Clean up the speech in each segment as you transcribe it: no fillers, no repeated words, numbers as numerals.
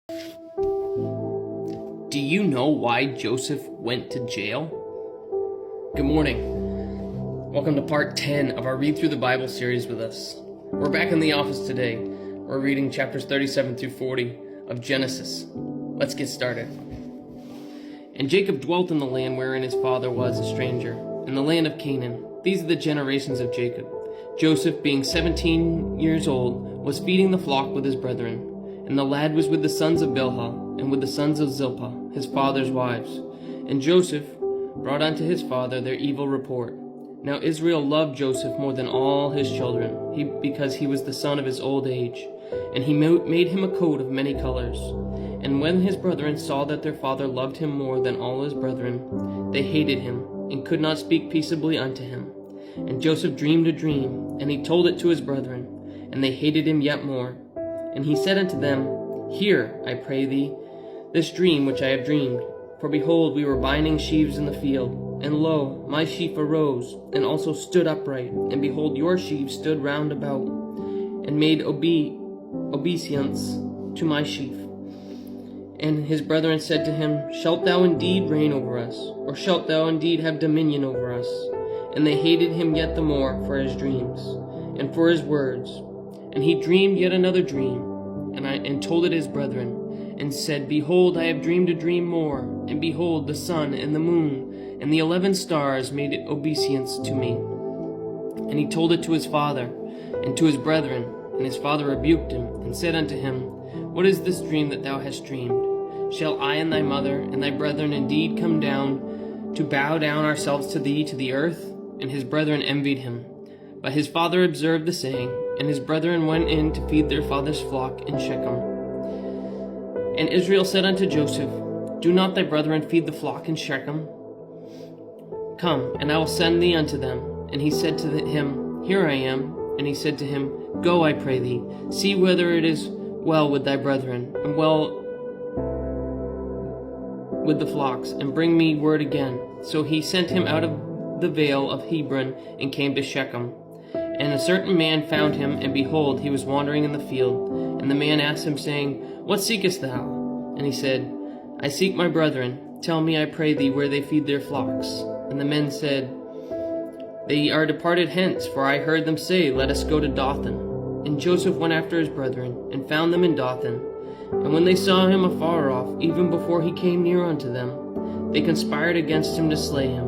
Do you know why Joseph went to jail? Good morning. Welcome to part 10 of our Read Through the Bible series with us. We're back in the office today. We're reading chapters 37 through 40 of Genesis. Let's get started. And Jacob dwelt in the land wherein his father was a stranger, in the land of Canaan. These are the generations of Jacob. Joseph, being 17 years old, was feeding the flock with his brethren. And the lad was with the sons of Bilhah, and with the sons of Zilpah, his father's wives. And Joseph brought unto his father their evil report. Now Israel loved Joseph more than all his children, because he was the son of his old age. And he made him a coat of many colors. And when his brethren saw that their father loved him more than all his brethren, they hated him, and could not speak peaceably unto him. And Joseph dreamed a dream, and he told it to his brethren, and they hated him yet more. And he said unto them, Hear, I pray thee, this dream which I have dreamed. For behold, we were binding sheaves in the field, and lo, my sheaf arose, and also stood upright, and behold, your sheaves stood round about, and made obeisance to my sheaf. And his brethren said to him, Shalt thou indeed reign over us, or shalt thou indeed have dominion over us? And they hated him yet the more for his dreams, and for his words. And he dreamed yet another dream, and told it his brethren, and said, Behold, I have dreamed a dream more, and behold, the sun and the moon and the 11 stars made obeisance to me. And he told it to his father and to his brethren, and his father rebuked him, and said unto him, What is this dream that thou hast dreamed? Shall I and thy mother and thy brethren indeed come down to bow down ourselves to thee to the earth? And his brethren envied him. But his father observed the saying, and his brethren went in to feed their father's flock in Shechem. And Israel said unto Joseph, Do not thy brethren feed the flock in Shechem? Come, and I will send thee unto them. And he said to him, Here I am. And he said to him, Go, I pray thee, see whether it is well with thy brethren, and well with the flocks, and bring me word again. So he sent him out of the vale of Hebron, and came to Shechem. And a certain man found him, and behold, he was wandering in the field. And the man asked him, saying, What seekest thou? And he said, I seek my brethren. Tell me, I pray thee, where they feed their flocks. And the men said, They are departed hence, for I heard them say, Let us go to Dothan. And Joseph went after his brethren, and found them in Dothan. And when they saw him afar off, even before he came near unto them, they conspired against him to slay him.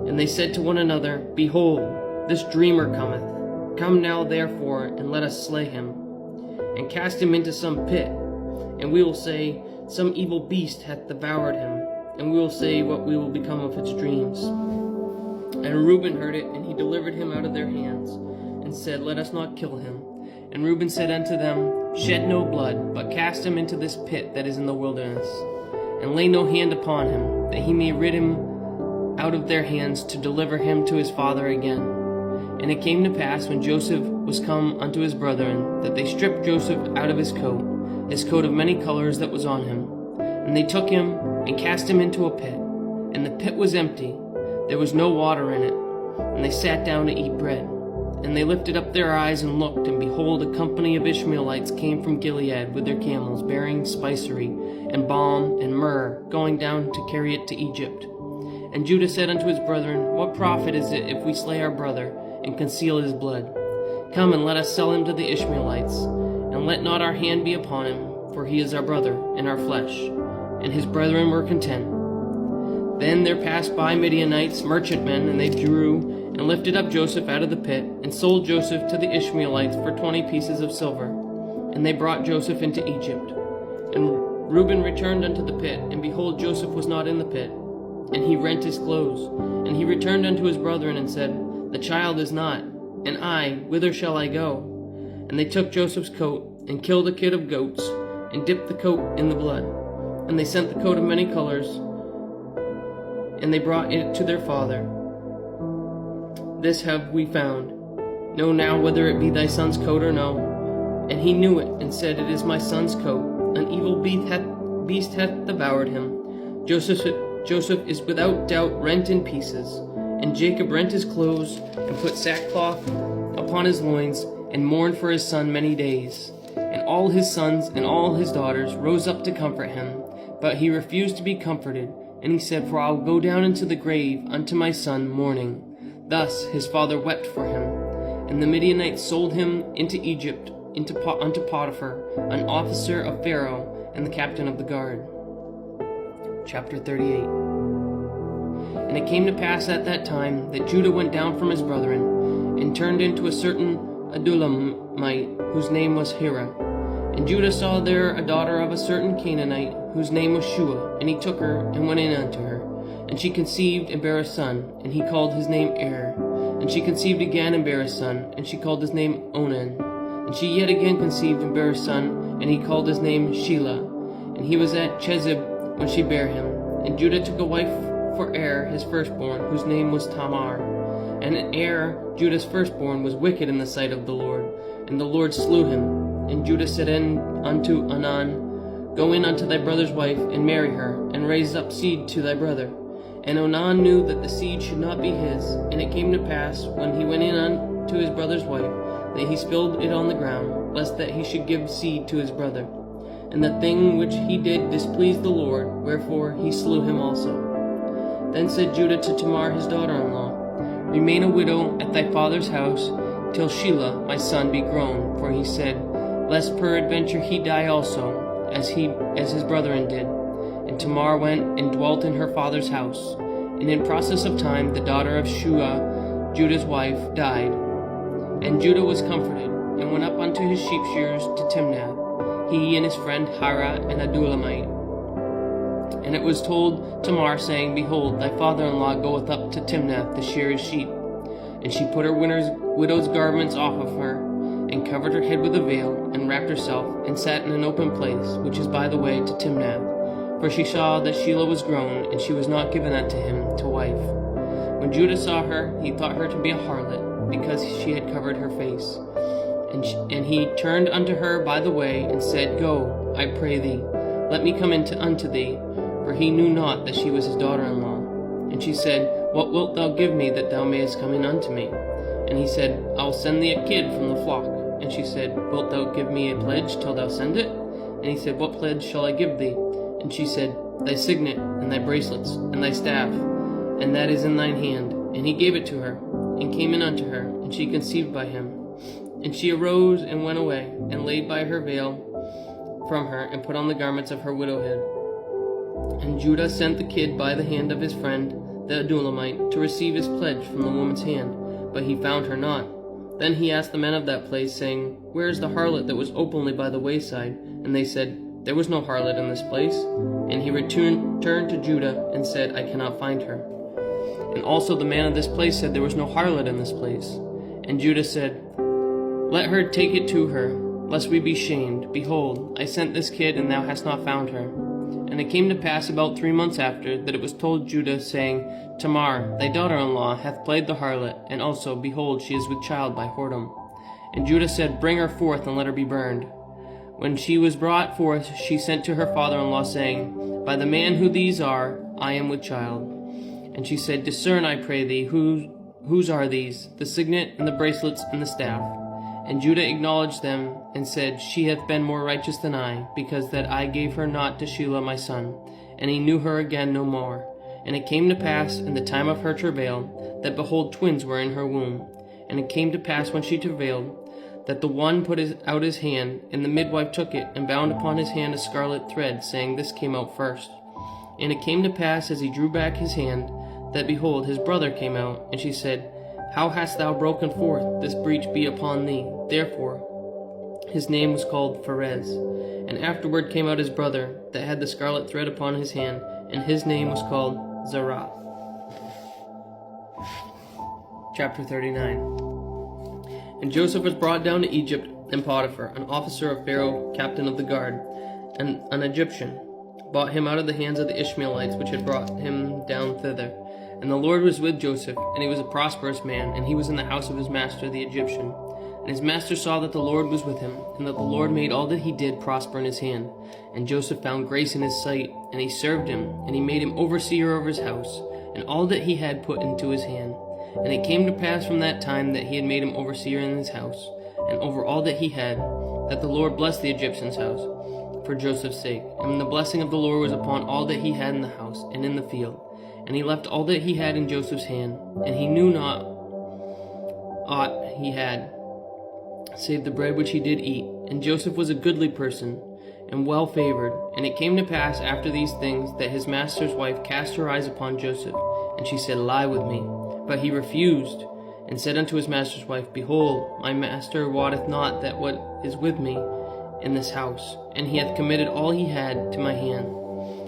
And they said to one another, Behold, this dreamer cometh. Come now therefore, and let us slay him, and cast him into some pit. And we will say, Some evil beast hath devoured him, and we will say what we will become of its dreams. And Reuben heard it, and he delivered him out of their hands, and said, Let us not kill him. And Reuben said unto them, Shed no blood, but cast him into this pit that is in the wilderness, and lay no hand upon him, that he may rid him out of their hands, to deliver him to his father again. And it came to pass, when Joseph was come unto his brethren, that they stripped Joseph out of his coat of many colors that was on him. And they took him, and cast him into a pit. And the pit was empty, there was no water in it. And they sat down to eat bread. And they lifted up their eyes and looked, and behold, a company of Ishmaelites came from Gilead with their camels, bearing spicery, and balm, and myrrh, going down to carry it to Egypt. And Judah said unto his brethren, What profit is it if we slay our brother, and conceal his blood? Come, and let us sell him to the Ishmaelites, and let not our hand be upon him, for he is our brother, and our flesh. And his brethren were content. Then there passed by Midianites, merchantmen, and they drew, and lifted up Joseph out of the pit, and sold Joseph to the Ishmaelites for 20 pieces of silver. And they brought Joseph into Egypt. And Reuben returned unto the pit, and behold, Joseph was not in the pit. And he rent his clothes. And he returned unto his brethren, and said, The child is not, and I, whither shall I go? And they took Joseph's coat, and killed a kid of goats, and dipped the coat in the blood. And they sent the coat of many colors, and they brought it to their father. This have we found. Know now whether it be thy son's coat or no. And he knew it, and said, It is my son's coat. An evil beast hath devoured him. Joseph is without doubt rent in pieces. And Jacob rent his clothes, and put sackcloth upon his loins, and mourned for his son many days. And all his sons and all his daughters rose up to comfort him, but he refused to be comforted. And he said, For I will go down into the grave unto my son mourning. Thus his father wept for him. And the Midianites sold him into Egypt, unto Potiphar, an officer of Pharaoh, and the captain of the guard. Chapter 38. And it came to pass at that time that Judah went down from his brethren, and turned into a certain Adulamite, whose name was Hira. And Judah saw there a daughter of a certain Canaanite, whose name was Shua, and he took her, and went in unto her. And she conceived, and bare a son, and he called his name Er. And she conceived again, and bare a son, and she called his name Onan. And she yet again conceived, and bare a son, and he called his name Shelah. And he was at Chezib when she bare him. And Judah took a wife for Er, his firstborn, whose name was Tamar. And Er, Judah's firstborn, was wicked in the sight of the Lord, and the Lord slew him. And Judah said unto Onan, Go in unto thy brother's wife, and marry her, and raise up seed to thy brother. And Onan knew that the seed should not be his. And it came to pass, when he went in unto his brother's wife, that he spilled it on the ground, lest that he should give seed to his brother. And the thing which he did displeased the Lord, wherefore he slew him also. Then said Judah to Tamar his daughter-in-law, Remain a widow at thy father's house, till Shelah my son be grown. For he said, Lest peradventure he die also, as his brethren did. And Tamar went and dwelt in her father's house. And in process of time the daughter of Shua, Judah's wife, died. And Judah was comforted, and went up unto his sheep shearers to Timnath, he and his friend Hira and Adulamite. And it was told Tamar, saying, Behold, thy father-in-law goeth up to Timnath to shear his sheep. And she put her widow's garments off of her, and covered her head with a veil, and wrapped herself, and sat in an open place, which is by the way to Timnath. For she saw that Shelah was grown, and she was not given unto him to wife. When Judah saw her, he thought her to be a harlot, because she had covered her face. And he turned unto her by the way, and said, Go, I pray thee, let me come unto thee. For he knew not that she was his daughter-in-law. And she said, What wilt thou give me that thou mayest come in unto me? And he said, I will send thee a kid from the flock. And she said, Wilt thou give me a pledge till thou send it? And he said, What pledge shall I give thee? And she said, Thy signet, and thy bracelets, and thy staff, and that is in thine hand. And he gave it to her, and came in unto her, and she conceived by him. And she arose and went away, and laid by her veil from her, and put on the garments of her widowhood. And Judah sent the kid by the hand of his friend, the Adulamite, to receive his pledge from the woman's hand, but he found her not. Then he asked the men of that place, saying, Where is the harlot that was openly by the wayside? And they said, There was no harlot in this place. And he turned to Judah, and said, I cannot find her. And also the man of this place said, There was no harlot in this place. And Judah said, Let her take it to her, lest we be shamed. Behold, I sent this kid, and thou hast not found her. And it came to pass about 3 months after, that it was told Judah, saying, Tamar, thy daughter-in-law, hath played the harlot, and also, behold, she is with child by whoredom. And Judah said, Bring her forth, and let her be burned. When she was brought forth, she sent to her father-in-law, saying, By the man who these are, I am with child. And she said, Discern, I pray thee, whose are these, the signet, and the bracelets, and the staff? And Judah acknowledged them, and said, She hath been more righteous than I, because that I gave her not to Shelah my son. And he knew her again no more. And it came to pass in the time of her travail, that behold, twins were in her womb. And it came to pass when she travailed, that the one put out his hand, and the midwife took it, and bound upon his hand a scarlet thread, saying, This came out first. And it came to pass, as he drew back his hand, that behold, his brother came out. And she said, How hast thou broken forth? This breach be upon thee. Therefore his name was called Pharez. And afterward came out his brother, that had the scarlet thread upon his hand, and his name was called Zerah. Chapter 39. And Joseph was brought down to Egypt, and Potiphar, an officer of Pharaoh, captain of the guard, and an Egyptian, bought him out of the hands of the Ishmaelites, which had brought him down thither. And the Lord was with Joseph, and he was a prosperous man, and he was in the house of his master the Egyptian. And his master saw that the Lord was with him, and that the Lord made all that he did prosper in his hand. And Joseph found grace in his sight, and he served him, and he made him overseer over his house, and all that he had put into his hand. And it came to pass from that time that he had made him overseer in his house, and over all that he had, that the Lord blessed the Egyptian's house for Joseph's sake. And the blessing of the Lord was upon all that he had in the house and in the field. And he left all that he had in Joseph's hand, and he knew not aught he had, save the bread which he did eat. And Joseph was a goodly person, and well favored. And it came to pass after these things that his master's wife cast her eyes upon Joseph, and she said, Lie with me. But he refused, and said unto his master's wife, Behold, my master wotteth not that what is with me in this house, and he hath committed all he had to my hand.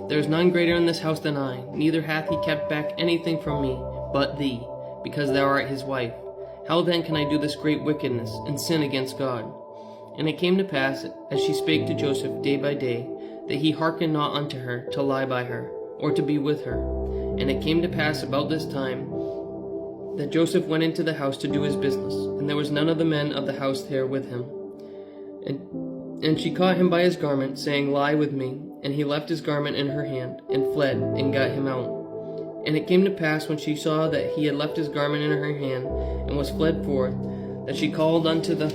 There is none greater in this house than I, neither hath he kept back anything from me, but thee, because thou art his wife. How then can I do this great wickedness, and sin against God? And it came to pass, as she spake to Joseph day by day, that he hearkened not unto her, to lie by her, or to be with her. And it came to pass about this time, that Joseph went into the house to do his business, and there was none of the men of the house there with him. And she caught him by his garment, saying, Lie with me. And he left his garment in her hand, and fled, and got him out. And it came to pass, when she saw that he had left his garment in her hand, and was fled forth, that she called unto the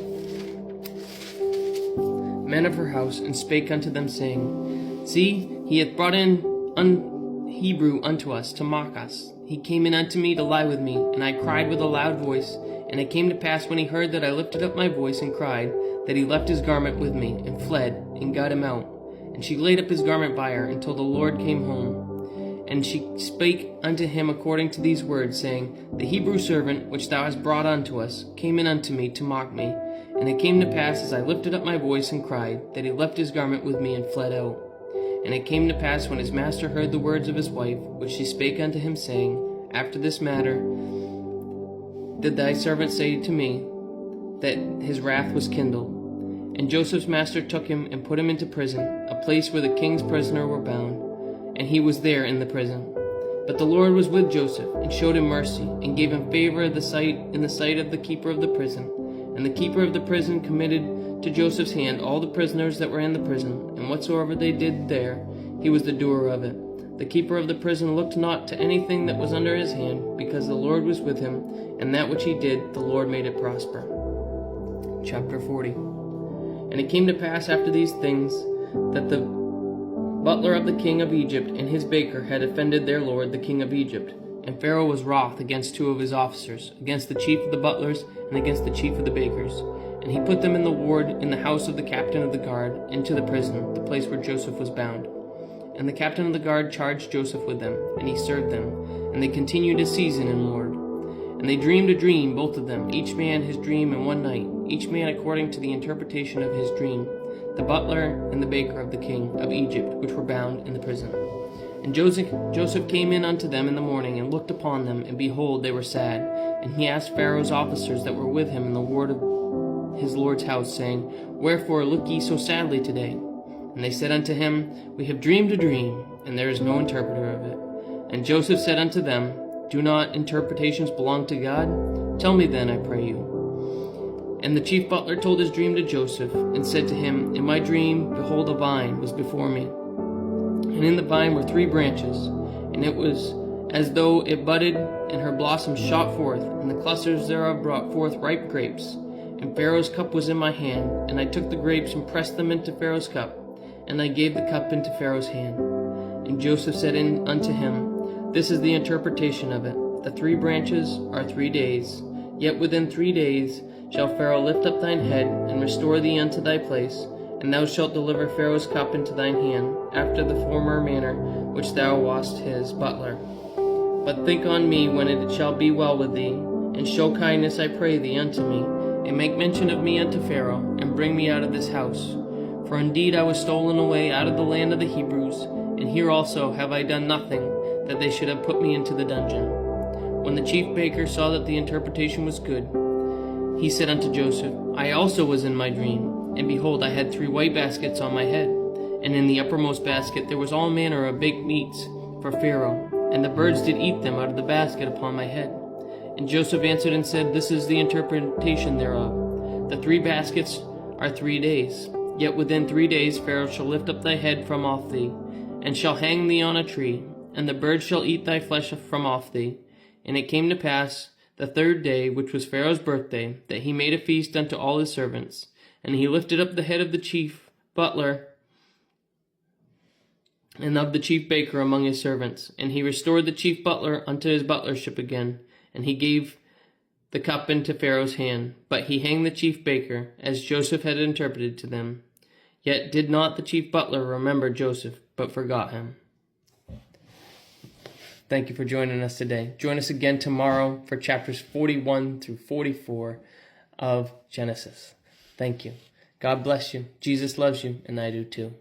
men of her house, and spake unto them, saying, See, he hath brought in Hebrew unto us, to mock us. He came in unto me to lie with me, and I cried with a loud voice. And it came to pass, when he heard that I lifted up my voice and cried, that he left his garment with me, and fled, and got him out. And she laid up his garment by her, until the Lord came home. And she spake unto him according to these words, saying, The Hebrew servant, which thou hast brought unto us, came in unto me to mock me. And it came to pass, as I lifted up my voice and cried, that he left his garment with me, and fled out. And it came to pass, when his master heard the words of his wife, which she spake unto him, saying, After this matter did thy servant say to me, that his wrath was kindled. And Joseph's master took him, and put him into prison, a place where the king's prisoners were bound, and he was there in the prison. But the Lord was with Joseph, and showed him mercy, and gave him favor in the sight of the keeper of the prison. And the keeper of the prison committed to Joseph's hand all the prisoners that were in the prison, and whatsoever they did there, he was the doer of it. The keeper of the prison looked not to anything that was under his hand, because the Lord was with him, and that which he did, the Lord made it prosper. Chapter 40. And it came to pass after these things, that the butler of the king of Egypt and his baker had offended their lord the king of Egypt. And Pharaoh was wroth against two of his officers, against the chief of the butlers, and against the chief of the bakers. And he put them in the ward in the house of the captain of the guard, into the prison, the place where Joseph was bound. And the captain of the guard charged Joseph with them, and he served them. And they continued a season in ward. And they dreamed a dream, both of them, each man his dream in one night, each man according to the interpretation of his dream, the butler and the baker of the king of Egypt, which were bound in the prison. And Joseph came in unto them in the morning, and looked upon them, and behold, they were sad. And he asked Pharaoh's officers that were with him in the ward of his lord's house, saying, Wherefore look ye so sadly today? And they said unto him, We have dreamed a dream, and there is no interpreter of it. And Joseph said unto them, Do not interpretations belong to God? Tell me then, I pray you. And the chief butler told his dream to Joseph, and said to him, In my dream, behold, a vine was before me. And in the vine were 3 branches, and it was as though it budded, and her blossoms shot forth, and the clusters thereof brought forth ripe grapes. And Pharaoh's cup was in my hand, and I took the grapes and pressed them into Pharaoh's cup, and I gave the cup into Pharaoh's hand. And Joseph said unto him, This is the interpretation of it. The 3 branches are 3 days. Yet within 3 days shall Pharaoh lift up thine head, and restore thee unto thy place, and thou shalt deliver Pharaoh's cup into thine hand, after the former manner which thou wast his butler. But think on me when it shall be well with thee, and show kindness, I pray thee, unto me, and make mention of me unto Pharaoh, and bring me out of this house. For indeed I was stolen away out of the land of the Hebrews, and here also have I done nothing, that they should have put me into the dungeon. When the chief baker saw that the interpretation was good, he said unto Joseph, I also was in my dream, and behold, I had 3 white baskets on my head, and in the uppermost basket there was all manner of baked meats for Pharaoh, and the birds did eat them out of the basket upon my head. And Joseph answered and said, This is the interpretation thereof. The 3 baskets are 3 days. Yet within 3 days Pharaoh shall lift up thy head from off thee, and shall hang thee on a tree, and the birds shall eat thy flesh from off thee. And it came to pass the 3rd day, which was Pharaoh's birthday, that he made a feast unto all his servants. And he lifted up the head of the chief butler and of the chief baker among his servants. And he restored the chief butler unto his butlership again. And he gave the cup into Pharaoh's hand. But he hanged the chief baker, as Joseph had interpreted to them. Yet did not the chief butler remember Joseph, but forgot him. Thank you for joining us today. Join us again tomorrow for chapters 41 through 44 of Genesis. Thank you. God bless you. Jesus loves you, and I do too.